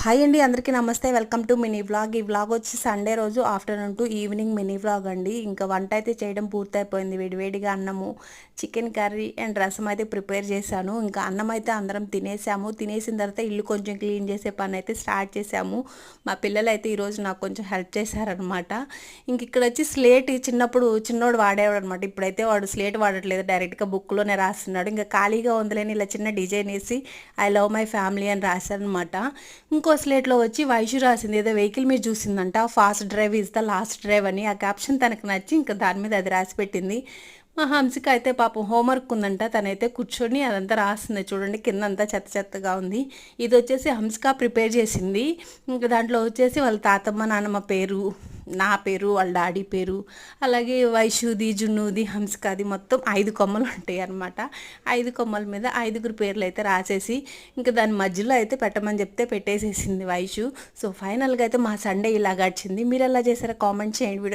Hi అండి, అందరికీ నమస్తే. Welcome to mini vlog. ఈ వ్లాగ్ వచ్చి సండే రోజు afternoon to evening mini vlog అండి. ఇంకా వంట అయితే చేయడం పూర్తయిపోయింది. వేడివేడిగా అన్నము, చికెన్ కర్రీ అండ్ రసం అయితే ప్రిపేర్ చేశాను. ఇంకా అన్నం అయితే అందరం తినేసాము. తినేసిన తర్వాత ఇల్లు కొంచెం క్లీన్ చేసే పని అయితే స్టార్ట్ చేసాము. మా పిల్లలు అయితే ఈరోజు నాకు కొంచెం హెల్ప్ చేశారనమాట. ఇంక ఇక్కడ వచ్చి స్లేట్ చిన్నప్పుడు చిన్నోడు వాడేవాడు అనమాట. ఇప్పుడైతే వాడు స్లేట్ వాడట్లేదు, డైరెక్ట్గా బుక్లోనే రాస్తున్నాడు. ఇంకా ఖాళీగా ఉందిలేని ఇలా చిన్న డిజైన్ వేసి ఐ లవ్ మై ఫ్యామిలీ అని రాశారనమాట. ఇంకో స్లేట్లో వచ్చి వైషు రాసింది, ఏదో వెహికల్ మీద చూసిందంట, fast drive is the last drive అని. ఆ క్యాప్షన్ తనకు నచ్చి ఇంకా దాని మీద అది రాసి పెట్టింది. మా హంసిక అయితే పాపం హోంవర్క్ ఉందంట, తనైతే కూర్చొని అదంతా రాస్తుంది. చూడండి కిందంతా చెత్త చెత్తగా ఉంది. ఇది వచ్చేసి హంసిక ప్రిపేర్ చేసింది. ఇంకా దాంట్లో వచ్చేసి వాళ్ళ తాతమ్మ నాన్నమ్మ పేరు, నా పేరు, వాళ్ళ డాడీ పేరు, అలాగే వైషుది, జున్నుది, హంసికాది మొత్తం 5 కొమ్మలు ఉంటాయి అన్నమాట. 5 కొమ్మల మీద 5గురు పేర్లు అయితే రాసేసి ఇంకా దాని మధ్యలో అయితే పెట్టమని చెప్తే పెట్టేసేసింది వైషు. సో ఫైనల్గా అయితే మా సండే ఇలా గడిచింది. మీరు ఎలా చేశారో కామెంట్ చేయండి. వీడియో